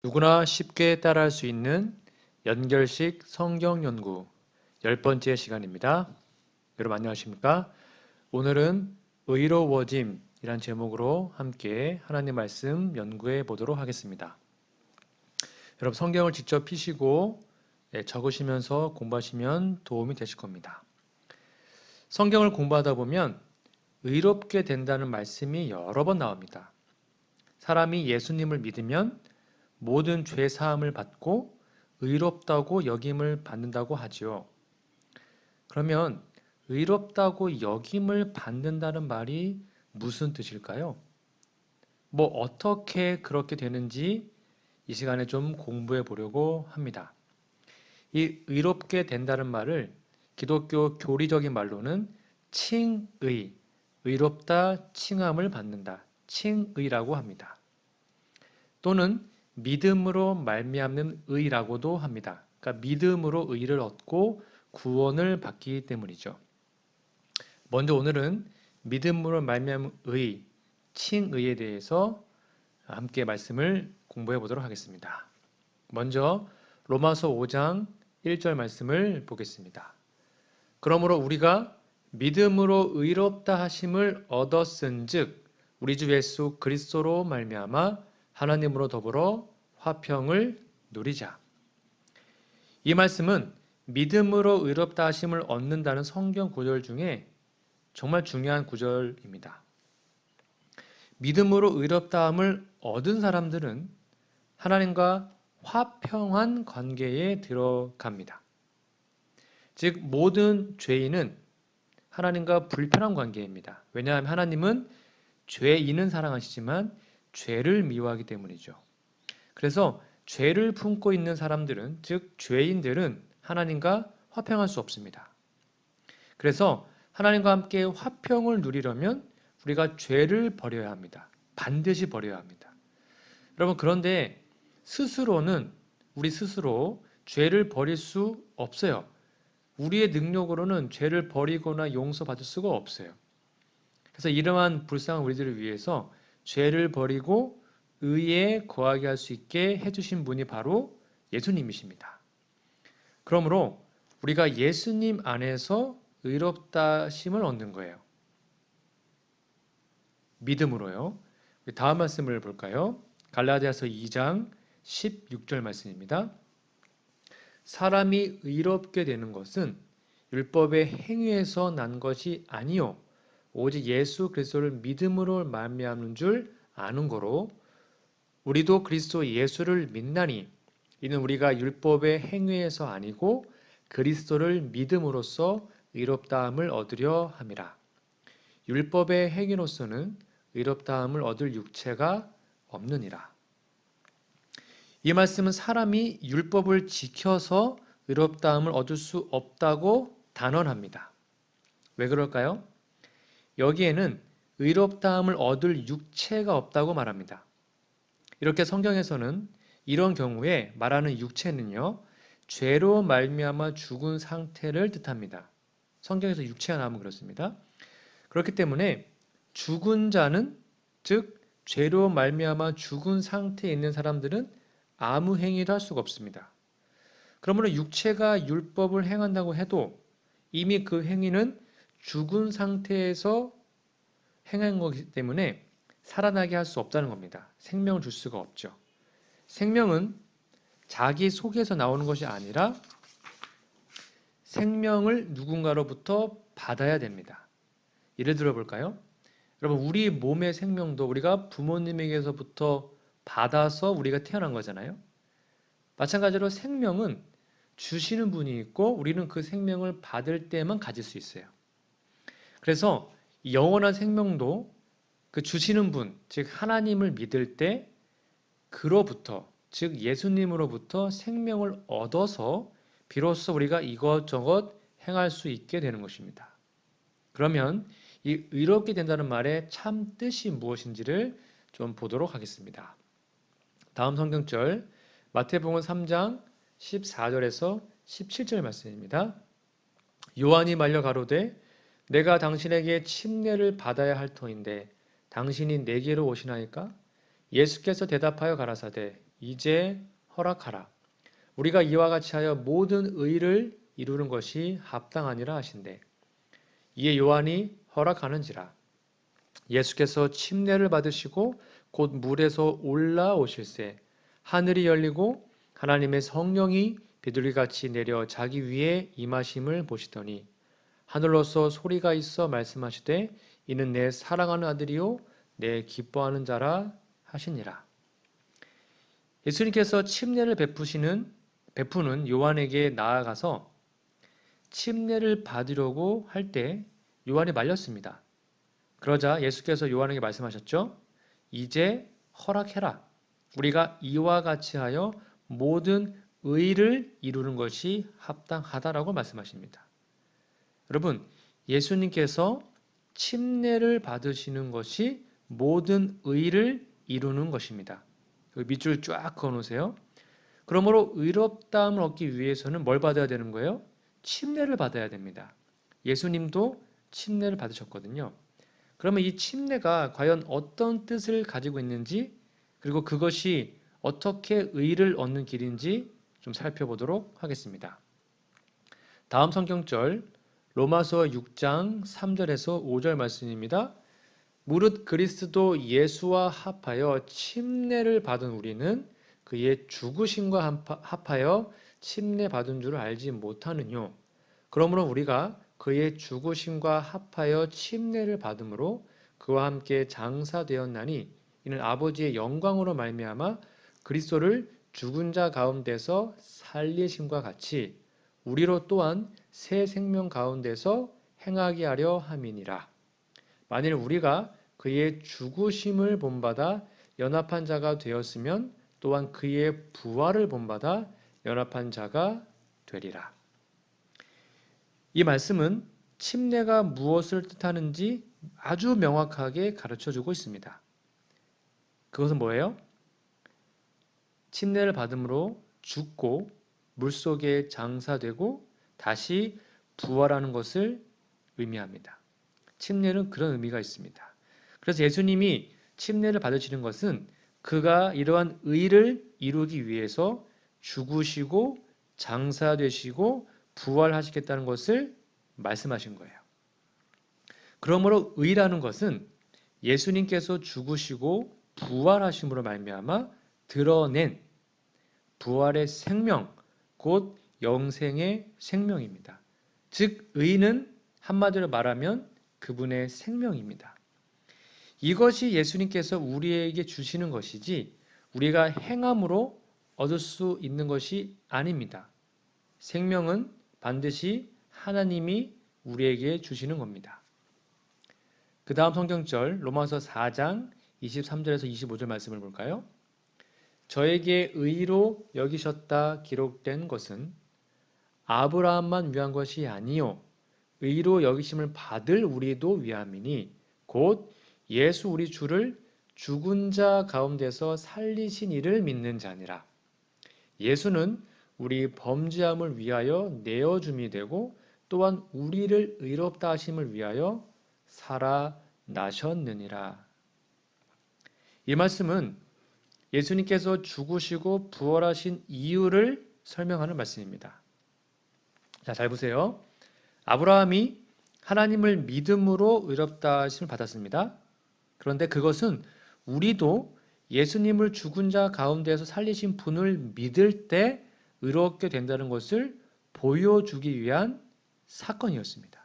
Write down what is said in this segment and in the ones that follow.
누구나 쉽게 따라할 수 있는 연결식 성경 연구 10번째 시간입니다. 여러분 안녕하십니까? 오늘은 의로워짐이란 제목으로 함께 하나님 말씀 연구해 보도록 하겠습니다. 여러분 성경을 직접 피시고 적으시면서 공부하시면 도움이 되실 겁니다. 성경을 공부하다 보면 의롭게 된다는 말씀이 여러 번 나옵니다. 사람이 예수님을 믿으면 모든 죄 사함을 받고 의롭다고 여김을 받는다고 하지요. 그러면 의롭다고 여김을 받는다는 말이 무슨 뜻일까요? 어떻게 그렇게 되는지 이 시간에 좀 공부해 보려고 합니다. 이 의롭게 된다는 말을 기독교 교리적인 말로는 칭의, 의롭다 칭함을 받는다, 칭의라고 합니다. 또는 믿음으로 말미암는 의라고도 합니다. 그러니까 믿음으로 의를 얻고 구원을 받기 때문이죠. 먼저 오늘은 믿음으로 말미암은 의, 칭의에 대해서 함께 말씀을 공부해 보도록 하겠습니다. 먼저 로마서 5장 1절 말씀을 보겠습니다. 그러므로 우리가 믿음으로 의롭다 하심을 얻었은즉 우리 주 예수 그리스도로 말미암아 하나님으로 더불어 화평을 누리자. 이 말씀은 믿음으로 의롭다 하심을 얻는다는 성경 구절 중에 정말 중요한 구절입니다. 믿음으로 의롭다함을 얻은 사람들은 하나님과 화평한 관계에 들어갑니다. 즉 모든 죄인은 하나님과 불편한 관계입니다. 왜냐하면 하나님은 죄인은 사랑하시지만 죄를 미워하기 때문이죠. 그래서 죄를 품고 있는 사람들은, 즉 죄인들은 하나님과 화평할 수 없습니다. 그래서 하나님과 함께 화평을 누리려면 우리가 죄를 버려야 합니다. 반드시 버려야 합니다. 여러분 그런데 우리 스스로 죄를 버릴 수 없어요. 우리의 능력으로는 죄를 버리거나 용서받을 수가 없어요. 그래서 이러한 불쌍한 우리들을 위해서 죄를 버리고 의에 거하게 할 수 있게 해주신 분이 바로 예수님이십니다. 그러므로 우리가 예수님 안에서 의롭다심을 얻는 거예요. 믿음으로요. 다음 말씀을 볼까요? 갈라디아서 2장 16절 말씀입니다. 사람이 의롭게 되는 것은 율법의 행위에서 난 것이 아니요 오직 예수 그리스도를 믿음으로 말미암는 줄 아는 거로 우리도 그리스도 예수를 믿나니 이는 우리가 율법의 행위에서 아니고 그리스도를 믿음으로써 의롭다함을 얻으려 함이라. 율법의 행위로서는 의롭다함을 얻을 육체가 없느니라. 이 말씀은 사람이 율법을 지켜서 의롭다함을 얻을 수 없다고 단언합니다. 왜 그럴까요? 여기에는 의롭다함을 얻을 육체가 없다고 말합니다. 이렇게 성경에서는 이런 경우에 말하는 육체는요, 죄로 말미암아 죽은 상태를 뜻합니다. 성경에서 육체가 나오면 그렇습니다. 그렇기 때문에 죽은 자는, 즉 죄로 말미암아 죽은 상태에 있는 사람들은 아무 행위도 할 수가 없습니다. 그러므로 육체가 율법을 행한다고 해도 이미 그 행위는 죽은 상태에서 행한 거기 때문에 살아나게 할 수 없다는 겁니다. 생명을 줄 수가 없죠. 생명은 자기 속에서 나오는 것이 아니라 생명을 누군가로부터 받아야 됩니다. 예를 들어 볼까요? 여러분 우리 몸의 생명도 우리가 부모님에게서부터 받아서 우리가 태어난 거잖아요. 마찬가지로 생명은 주시는 분이 있고 우리는 그 생명을 받을 때만 가질 수 있어요. 그래서 영원한 생명도 그 주시는 분, 즉 하나님을 믿을 때 그로부터, 즉 예수님으로부터 생명을 얻어서 비로소 우리가 이것저것 행할 수 있게 되는 것입니다. 그러면 이 의롭게 된다는 말의 참 뜻이 무엇인지를 좀 보도록 하겠습니다. 다음 성경절 마태복음 3장 14절에서 17절 말씀입니다. 요한이 말려 가로되 내가 당신에게 침례를 받아야 할 터인데 당신이 내게로 오시나이까? 예수께서 대답하여 가라사대 이제 허락하라. 우리가 이와 같이 하여 모든 의를 이루는 것이 합당하니라 하신대. 이에 요한이 허락하는지라. 예수께서 침례를 받으시고 곧 물에서 올라오실새 하늘이 열리고 하나님의 성령이 비둘기같이 내려 자기 위에 임하심을 보시더니 하늘로서 소리가 있어 말씀하시되 이는 내 사랑하는 아들이요 내 기뻐하는 자라 하시니라. 예수님께서 침례를 베푸는 요한에게 나아가서 침례를 받으려고 할 때 요한이 말렸습니다. 그러자 예수께서 요한에게 말씀하셨죠. 이제 허락해라. 우리가 이와 같이 하여 모든 의를 이루는 것이 합당하다라고 말씀하십니다. 여러분, 예수님께서 침례를 받으시는 것이 모든 의를 이루는 것입니다. 밑줄 쫙 그어놓으세요. 그러므로 의롭다함을 얻기 위해서는 뭘 받아야 되는 거예요? 침례를 받아야 됩니다. 예수님도 침례를 받으셨거든요. 그러면 이 침례가 과연 어떤 뜻을 가지고 있는지 그리고 그것이 어떻게 의를 얻는 길인지 좀 살펴보도록 하겠습니다. 다음 성경절 로마서 6장 3절에서 5절 말씀입니다. 무릇 그리스도 예수와 합하여 침례를 받은 우리는 그의 죽으심과 합하여 침례 받은 줄 알지 못하느뇨. 그러므로 우리가 그의 죽으심과 합하여 침례를 받음으로 그와 함께 장사되었나니 이는 아버지의 영광으로 말미암아 그리스도를 죽은 자 가운데서 살리심과 같이 우리로 또한 새 생명 가운데서 행하게 하려 함이니라. 만일 우리가 그의 죽으심을 본받아 연합한 자가 되었으면 또한 그의 부활을 본받아 연합한 자가 되리라. 이 말씀은 침례가 무엇을 뜻하는지 아주 명확하게 가르쳐주고 있습니다. 그것은 뭐예요? 침례를 받음으로 죽고 물속에 장사되고 다시 부활하는 것을 의미합니다. 침례는 그런 의미가 있습니다. 그래서 예수님이 침례를 받으시는 것은 그가 이러한 의를 이루기 위해서 죽으시고 장사되시고 부활하시겠다는 것을 말씀하신 거예요. 그러므로 의라는 것은 예수님께서 죽으시고 부활하심으로 말미암아 드러낸 부활의 생명, 곧 영생의 생명입니다. 즉 의는 한마디로 말하면 그분의 생명입니다. 이것이 예수님께서 우리에게 주시는 것이지 우리가 행함으로 얻을 수 있는 것이 아닙니다. 생명은 반드시 하나님이 우리에게 주시는 겁니다. 그 다음 성경절 로마서 4장 23절에서 25절 말씀을 볼까요? 저에게 의로 여기셨다 기록된 것은 아브라함만 위한 것이 아니요 의로 여기심을 받을 우리도 위함이니 곧 예수 우리 주를 죽은 자 가운데서 살리신 이를 믿는 자니라. 예수는 우리 범죄함을 위하여 내어줌이 되고 또한 우리를 의롭다 하심을 위하여 살아나셨느니라. 이 말씀은 예수님께서 죽으시고 부활하신 이유를 설명하는 말씀입니다. 자, 잘 보세요. 아브라함이 하나님을 믿음으로 의롭다 하심을 받았습니다. 그런데 그것은 우리도 예수님을 죽은 자 가운데서 살리신 분을 믿을 때 의롭게 된다는 것을 보여주기 위한 사건이었습니다.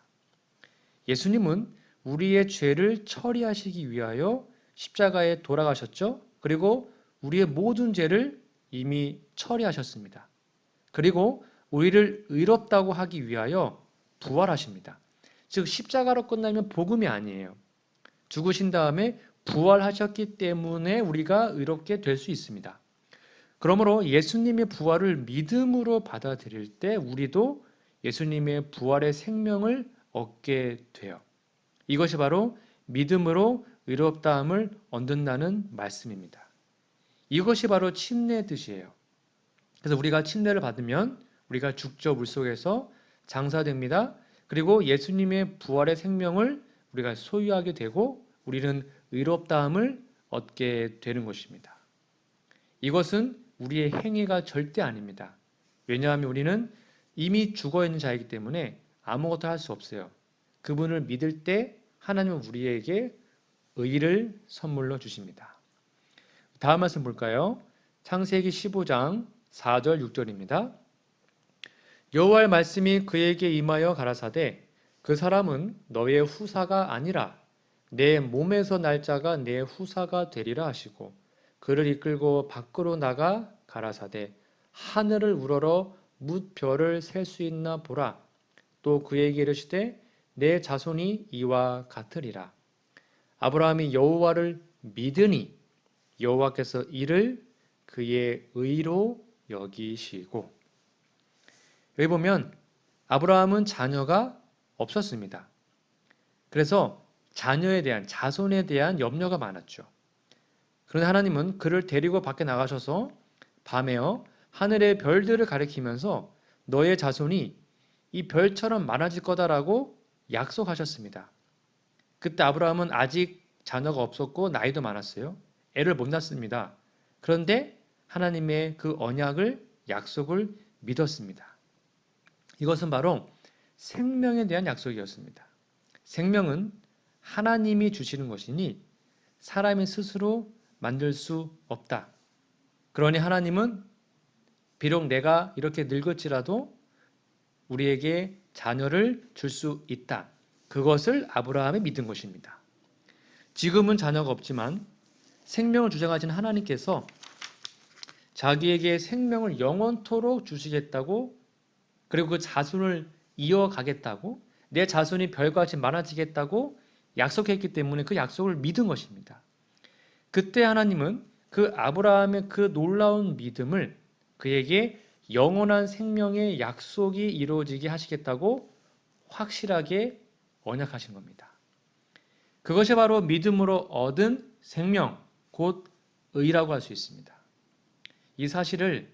예수님은 우리의 죄를 처리하시기 위하여 십자가에 돌아가셨죠. 그리고 우리의 모든 죄를 이미 처리하셨습니다. 그리고 우리를 의롭다고 하기 위하여 부활하십니다. 즉 십자가로 끝나면 복음이 아니에요. 죽으신 다음에 부활하셨기 때문에 우리가 의롭게 될 수 있습니다. 그러므로 예수님의 부활을 믿음으로 받아들일 때 우리도 예수님의 부활의 생명을 얻게 돼요. 이것이 바로 믿음으로 의롭다함을 얻는다는 말씀입니다. 이것이 바로 침례의 뜻이에요. 그래서 우리가 침례를 받으면 우리가 죽죠. 물속에서 장사됩니다. 그리고 예수님의 부활의 생명을 우리가 소유하게 되고 우리는 의롭다함을 얻게 되는 것입니다. 이것은 우리의 행위가 절대 아닙니다. 왜냐하면 우리는 이미 죽어있는 자이기 때문에 아무것도 할 수 없어요. 그분을 믿을 때 하나님은 우리에게 의를 선물로 주십니다. 다음 말씀 볼까요? 창세기 15장 4절 6절입니다. 여호와의 말씀이 그에게 임하여 가라사대 그 사람은 너의 후사가 아니라 내 몸에서 날 자가 내 후사가 되리라 하시고 그를 이끌고 밖으로 나가 가라사대 하늘을 우러러 뭇 별을 셀 수 있나 보라. 또 그에게 이르시되 내 자손이 이와 같으리라. 아브라함이 여호와를 믿으니 여호와께서 이를 그의 의로 여기시고. 여기 보면 아브라함은 자녀가 없었습니다. 그래서 자녀에 대한 자손에 대한 염려가 많았죠. 그런데 하나님은 그를 데리고 밖에 나가셔서 밤에요 하늘의 별들을 가리키면서 너의 자손이 이 별처럼 많아질 거다라고 약속하셨습니다. 그때 아브라함은 아직 자녀가 없었고 나이도 많았어요. 애를 못 낳습니다. 그런데 하나님의 그 언약을 약속을 믿었습니다. 이것은 바로 생명에 대한 약속이었습니다. 생명은 하나님이 주시는 것이니 사람이 스스로 만들 수 없다. 그러니 하나님은 비록 내가 이렇게 늙을지라도 우리에게 자녀를 줄 수 있다. 그것을 아브라함이 믿은 것입니다. 지금은 자녀가 없지만 생명을 주장하시는 하나님께서 자기에게 생명을 영원토록 주시겠다고 그리고 그 자손을 이어가겠다고 내 자손이 별같이 많아지겠다고 약속했기 때문에 그 약속을 믿은 것입니다. 그때 하나님은 그 아브라함의 그 놀라운 믿음을 그에게 영원한 생명의 약속이 이루어지게 하시겠다고 확실하게 언약하신 겁니다. 그것이 바로 믿음으로 얻은 생명, 곧 의라고 할 수 있습니다. 이 사실을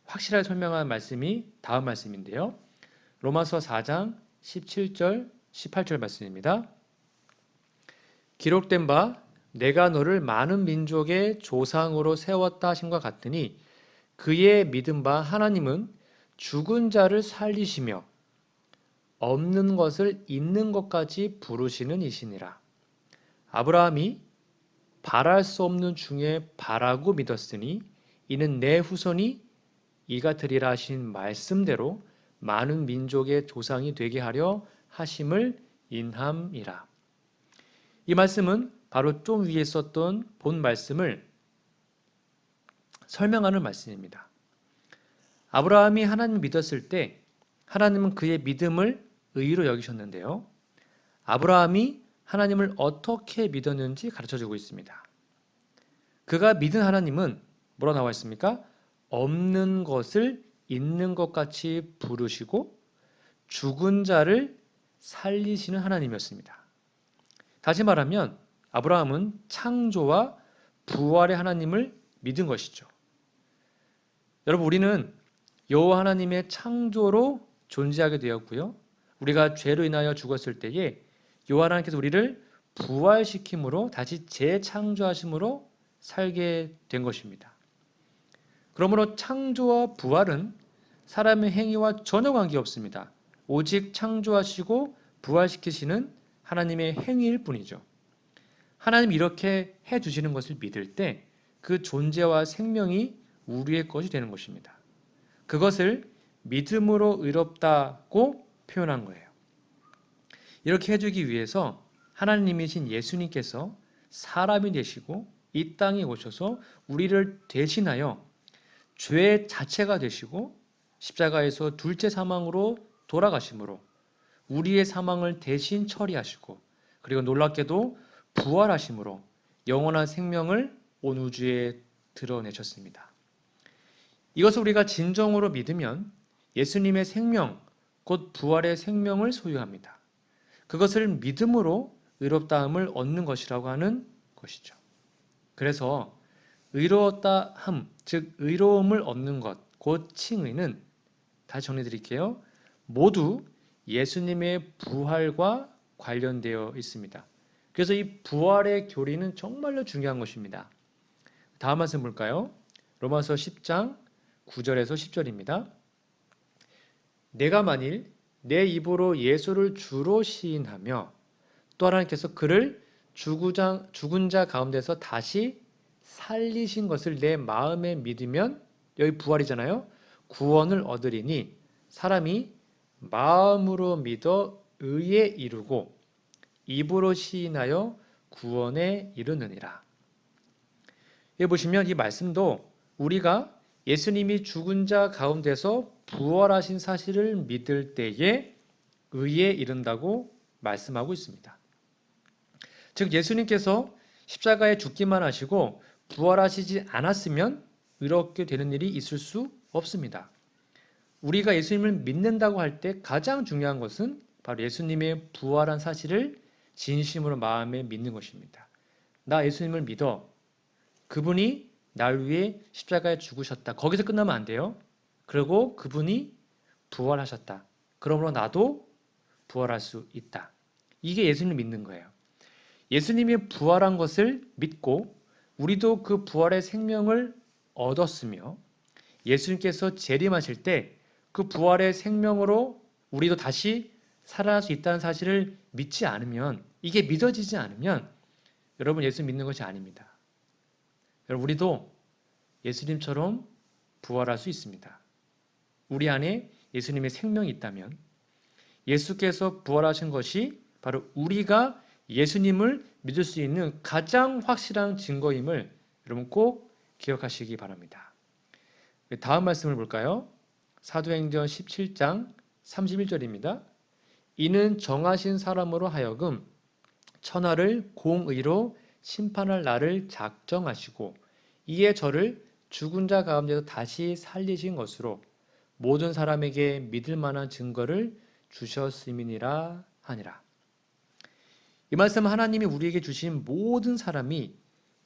확실하게 설명한 말씀이 다음 말씀인데요. 로마서 4장 17절, 18절 말씀입니다. 기록된 바 내가 너를 많은 민족의 조상으로 세웠다 하심과 같으니 그의 믿은 바 하나님은 죽은 자를 살리시며 없는 것을 있는 것까지 부르시는 이시니라. 아브라함이 바랄 수 없는 중에 바라고 믿었으니 이는 내 후손이 이가 되리라 하신 말씀대로 많은 민족의 조상이 되게 하려 하심을 인함이라. 이 말씀은 바로 좀 위에 썼던 본 말씀을 설명하는 말씀입니다. 아브라함이 하나님을 믿었을 때 하나님은 그의 믿음을 의로 여기셨는데요. 아브라함이 하나님을 어떻게 믿었는지 가르쳐주고 있습니다. 그가 믿은 하나님은 뭐라 나와 있습니까? 없는 것을 있는 것 같이 부르시고 죽은 자를 살리시는 하나님이었습니다. 다시 말하면 아브라함은 창조와 부활의 하나님을 믿은 것이죠. 여러분 우리는 여호와 하나님의 창조로 존재하게 되었고요. 우리가 죄로 인하여 죽었을 때에 여호와 하나님께서 우리를 부활시킴으로 다시 재창조하심으로 살게 된 것입니다. 그러므로 창조와 부활은 사람의 행위와 전혀 관계없습니다. 오직 창조하시고 부활시키시는 하나님의 행위일 뿐이죠. 하나님이 이렇게 해주시는 것을 믿을 때 그 존재와 생명이 우리의 것이 되는 것입니다. 그것을 믿음으로 의롭다고 표현한 거예요. 이렇게 해주기 위해서 하나님이신 예수님께서 사람이 되시고 이 땅에 오셔서 우리를 대신하여 죄 자체가 되시고 십자가에서 둘째 사망으로 돌아가심으로 우리의 사망을 대신 처리하시고 그리고 놀랍게도 부활하심으로 영원한 생명을 온 우주에 드러내셨습니다. 이것을 우리가 진정으로 믿으면 예수님의 생명, 곧 부활의 생명을 소유합니다. 그것을 믿음으로 의롭다함을 얻는 것이라고 하는 것이죠. 그래서 의로웠다함, 즉 의로움을 얻는 것, 곧 칭의는 다시 정리드릴게요. 모두 예수님의 부활과 관련되어 있습니다. 그래서 이 부활의 교리는 정말로 중요한 것입니다. 다음 말씀 볼까요? 로마서 10장 9절에서 10절입니다. 내가 만일 내 입으로 예수를 주로 시인하며 또 하나님께서 그를 죽은 자 가운데서 다시 살리신 것을 내 마음에 믿으면, 여기 부활이잖아요. 구원을 얻으리니 사람이 마음으로 믿어 의에 이르고 입으로 시인하여 구원에 이르느니라. 여기 보시면 이 말씀도 우리가 예수님이 죽은 자 가운데서 부활하신 사실을 믿을 때에 의에 이른다고 말씀하고 있습니다. 즉 예수님께서 십자가에 죽기만 하시고 부활하시지 않았으면 이렇게 되는 일이 있을 수 없습니다. 우리가 예수님을 믿는다고 할 때 가장 중요한 것은 바로 예수님의 부활한 사실을 진심으로 마음에 믿는 것입니다. 나 예수님을 믿어. 그분이 날 위해 십자가에 죽으셨다. 거기서 끝나면 안 돼요. 그리고 그분이 부활하셨다. 그러므로 나도 부활할 수 있다. 이게 예수님을 믿는 거예요. 예수님이 부활한 것을 믿고 우리도 그 부활의 생명을 얻었으며 예수님께서 재림하실 때 그 부활의 생명으로 우리도 다시 살아날 수 있다는 사실을 믿지 않으면, 이게 믿어지지 않으면 여러분 예수 믿는 것이 아닙니다. 여러분 우리도 예수님처럼 부활할 수 있습니다. 우리 안에 예수님의 생명이 있다면 예수께서 부활하신 것이 바로 우리가 예수님을 믿을 수 있는 가장 확실한 증거임을 여러분 꼭 기억하시기 바랍니다. 다음 말씀을 볼까요? 사도행전 17장 31절입니다. 이는 정하신 사람으로 하여금 천하를 공의로 심판할 날을 작정하시고 이에 저를 죽은 자 가운데서 다시 살리신 것으로 모든 사람에게 믿을 만한 증거를 주셨음이니라 하니라. 이 말씀은 하나님이 우리에게 주신 모든 사람이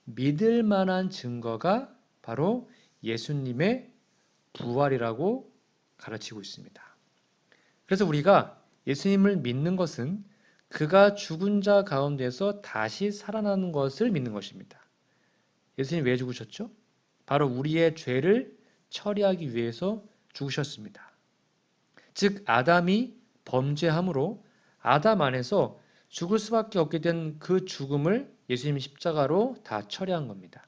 믿을 만한 증거가 바로 예수님의 부활이라고 가르치고 있습니다. 그래서 우리가 예수님을 믿는 것은 그가 죽은 자 가운데서 다시 살아나는 것을 믿는 것입니다. 예수님 왜 죽으셨죠? 바로 우리의 죄를 처리하기 위해서 죽으셨습니다. 즉 아담이 범죄함으로 아담 안에서 죽을 수밖에 없게 된 그 죽음을 예수님이 십자가로 다 처리한 겁니다.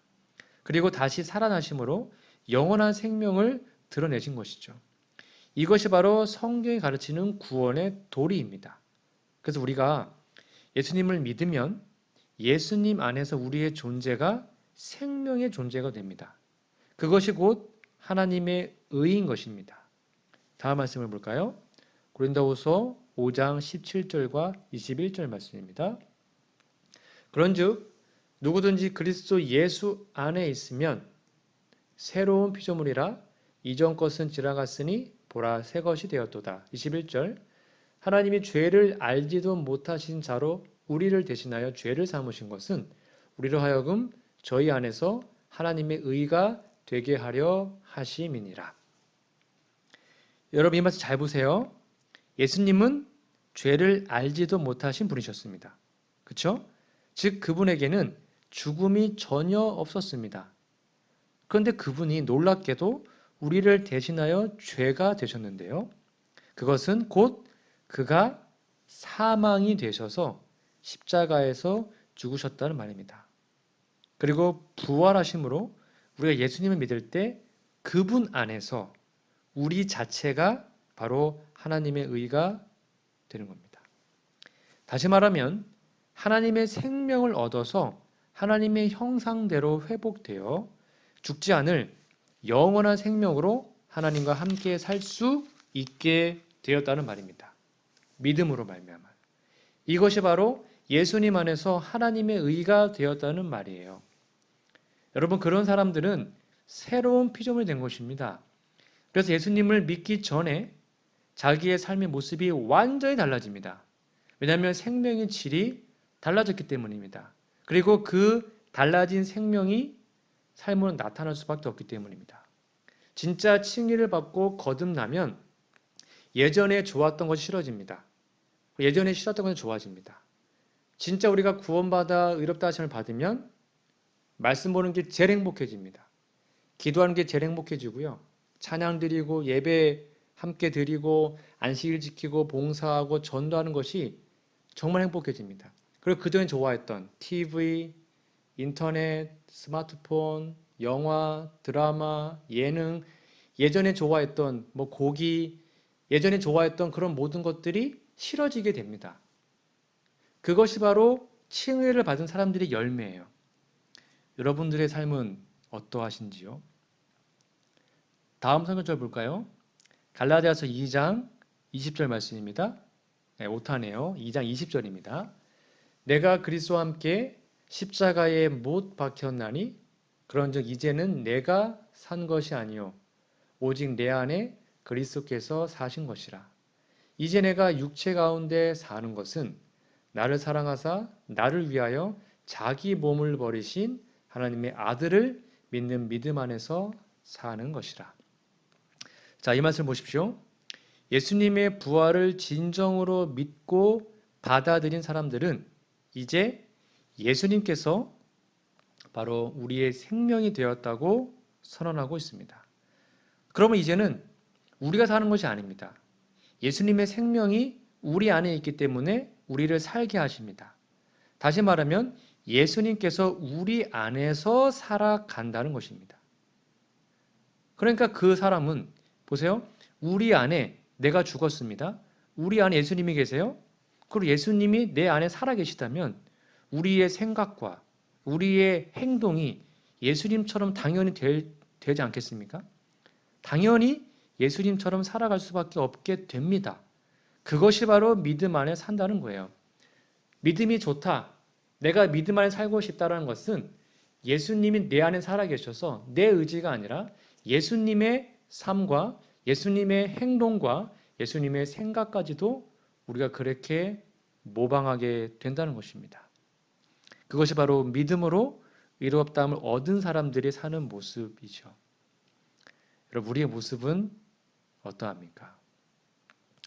그리고 다시 살아나심으로 영원한 생명을 드러내신 것이죠. 이것이 바로 성경이 가르치는 구원의 도리입니다. 그래서 우리가 예수님을 믿으면 예수님 안에서 우리의 존재가 생명의 존재가 됩니다. 그것이 곧 하나님의 의인 것입니다. 다음 말씀을 볼까요? 고린도후서 5장 17절과 21절 말씀입니다. 그런즉 누구든지 그리스도 예수 안에 있으면 새로운 피조물이라 이전 것은 지나갔으니 보라 새 것이 되었도다. 21절 하나님이 죄를 알지도 못하신 자로 우리를 대신하여 죄를 삼으신 것은 우리로 하여금 저희 안에서 하나님의 의가 되게 하려 하심이니라. 여러분 이 말씀 잘 보세요. 예수님은 죄를 알지도 못하신 분이셨습니다. 그렇죠? 즉 그분에게는 죽음이 전혀 없었습니다. 그런데 그분이 놀랍게도 우리를 대신하여 죄가 되셨는데요. 그것은 곧 그가 사망이 되셔서 십자가에서 죽으셨다는 말입니다. 그리고 부활하심으로 우리가 예수님을 믿을 때 그분 안에서 우리 자체가 바로 하나님의 의가 되는 겁니다. 다시 말하면 하나님의 생명을 얻어서 하나님의 형상대로 회복되어 죽지 않을 영원한 생명으로 하나님과 함께 살 수 있게 되었다는 말입니다. 믿음으로 말미암아. 이것이 바로 예수님 안에서 하나님의 의가 되었다는 말이에요. 여러분 그런 사람들은 새로운 피조물이 된 것입니다. 그래서 예수님을 믿기 전에 자기의 삶의 모습이 완전히 달라집니다. 왜냐하면 생명의 질이 달라졌기 때문입니다. 그리고 그 달라진 생명이 삶으로 나타날 수밖에 없기 때문입니다. 진짜 칭의를 받고 거듭나면 예전에 좋았던 것이 싫어집니다. 예전에 싫었던 것이 좋아집니다. 진짜 우리가 구원받아 의롭다 하심을 받으면 말씀 보는 게 제일 행복해집니다. 기도하는 게 제일 행복해지고요. 찬양 드리고 예배 함께 드리고 안식일 지키고 봉사하고 전도하는 것이 정말 행복해집니다. 그리고 그전에 좋아했던 TV, 인터넷, 스마트폰, 영화, 드라마, 예능, 예전에 좋아했던 뭐 고기, 예전에 좋아했던 그런 모든 것들이 싫어지게 됩니다. 그것이 바로 칭의를 받은 사람들의 열매예요. 여러분들의 삶은 어떠하신지요? 다음 성경절 볼까요? 갈라디아서 2장 20절 말씀입니다. 네, 오타네요. 2장 20절입니다. 내가 그리스도와 함께 십자가에 못 박혔나니 그런즉 이제는 내가 산 것이 아니요 오직 내 안에 그리스도께서 사신 것이라. 이제 내가 육체 가운데 사는 것은 나를 사랑하사 나를 위하여 자기 몸을 버리신 하나님의 아들을 믿는 믿음 안에서 사는 것이라. 자, 이 말씀 보십시오. 예수님의 부활을 진정으로 믿고 받아들인 사람들은 이제 예수님께서 바로 우리의 생명이 되었다고 선언하고 있습니다. 그러면 이제는 우리가 사는 것이 아닙니다. 예수님의 생명이 우리 안에 있기 때문에 우리를 살게 하십니다. 다시 말하면 예수님께서 우리 안에서 살아간다는 것입니다. 그러니까 그 사람은 보세요. 우리 안에 내가 죽었습니다. 우리 안에 예수님이 계세요. 그리고 예수님이 내 안에 살아계시다면 우리의 생각과 우리의 행동이 예수님처럼 당연히 되지 않겠습니까? 당연히 예수님처럼 살아갈 수밖에 없게 됩니다. 그것이 바로 믿음 안에 산다는 거예요. 믿음이 좋다. 내가 믿음 안에 살고 싶다는 것은 예수님이 내 안에 살아계셔서 내 의지가 아니라 예수님의 삶과 예수님의 행동과 예수님의 생각까지도 우리가 그렇게 모방하게 된다는 것입니다. 그것이 바로 믿음으로 의롭다함을 얻은 사람들이 사는 모습이죠. 여러분, 우리의 모습은 어떠합니까?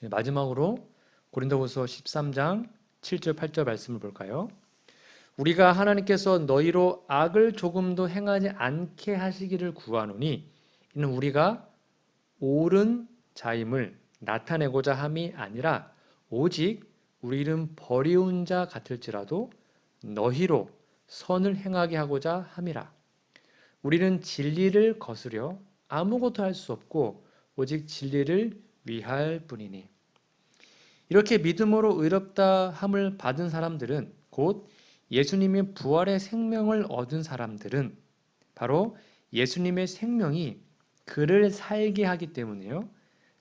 마지막으로 고린도후서 13장 7절 8절 말씀을 볼까요? 우리가 하나님께서 너희로 악을 조금도 행하지 않게 하시기를 구하노니 이는 우리가 옳은 자임을 나타내고자 함이 아니라 오직 우리는 버리운 자 같을지라도 너희로 선을 행하게 하고자 함이라. 우리는 진리를 거스려 아무것도 할 수 없고 오직 진리를 위할 뿐이니. 이렇게 믿음으로 의롭다 함을 받은 사람들은 곧 예수님의 부활의 생명을 얻은 사람들은 바로 예수님의 생명이 그를 살게 하기 때문에요.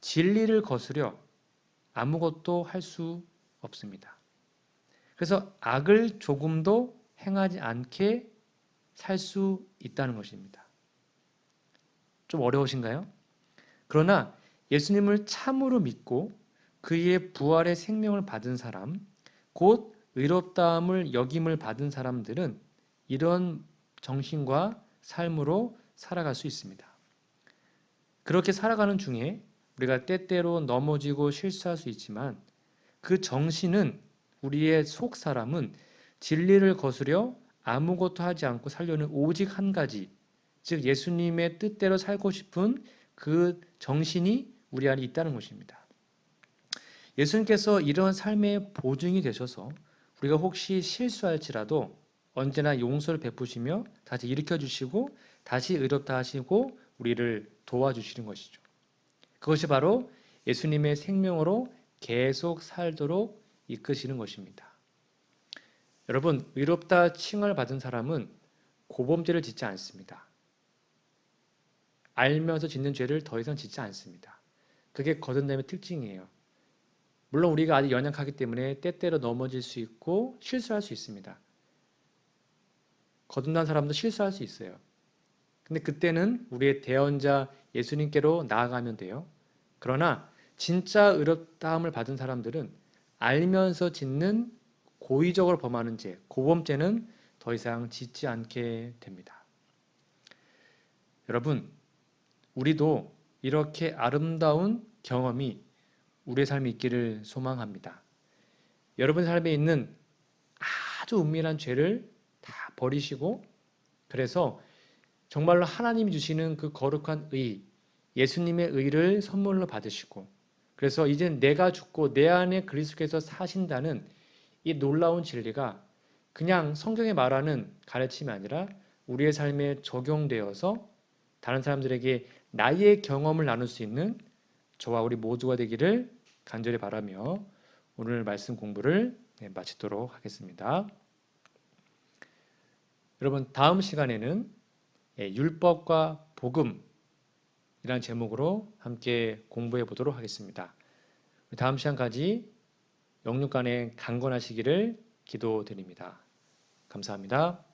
진리를 거스려 아무것도 할 수 없습니다. 그래서 악을 조금도 행하지 않게 살 수 있다는 것입니다. 좀 어려우신가요? 그러나 예수님을 참으로 믿고 그의 부활의 생명을 받은 사람, 곧 의롭다함을 여김을 받은 사람들은 이런 정신과 삶으로 살아갈 수 있습니다. 그렇게 살아가는 중에 우리가 때때로 넘어지고 실수할 수 있지만 그 정신은 우리의 속 사람은 진리를 거스려 아무것도 하지 않고 살려는 오직 한 가지, 즉 예수님의 뜻대로 살고 싶은 그 정신이 우리 안에 있다는 것입니다. 예수님께서 이런 삶의 보증이 되셔서 우리가 혹시 실수할지라도 언제나 용서를 베푸시며 다시 일으켜 주시고 다시 의롭다 하시고 우리를 도와주시는 것이죠. 그것이 바로 예수님의 생명으로 계속 살도록 이끄시는 것입니다. 여러분, 의롭다 칭을 받은 사람은 고범죄를 짓지 않습니다. 알면서 짓는 죄를 더 이상 짓지 않습니다. 그게 거듭남의 특징이에요. 물론 우리가 아직 연약하기 때문에 때때로 넘어질 수 있고 실수할 수 있습니다. 거듭난 사람도 실수할 수 있어요. 근데 그때는 우리의 대언자 예수님께로 나아가면 돼요. 그러나 진짜 의롭다함을 받은 사람들은 알면서 짓는 고의적으로 범하는 죄, 고범죄는 더 이상 짓지 않게 됩니다. 여러분, 우리도 이렇게 아름다운 경험이 우리의 삶에 있기를 소망합니다. 여러분 삶에 있는 아주 은밀한 죄를 다 버리시고 그래서 정말로 하나님이 주시는 그 거룩한 의, 예수님의 의를 선물로 받으시고, 그래서 이제 내가 죽고 내 안에 그리스도께서 사신다는 이 놀라운 진리가 그냥 성경에 말하는 가르침이 아니라 우리의 삶에 적용되어서 다른 사람들에게 나의 경험을 나눌 수 있는 저와 우리 모두가 되기를 간절히 바라며 오늘 말씀 공부를 마치도록 하겠습니다. 여러분, 다음 시간에는 율법과 복음이라는 제목으로 함께 공부해 보도록 하겠습니다. 다음 시간까지 영육간에 강건하시기를 기도드립니다. 감사합니다.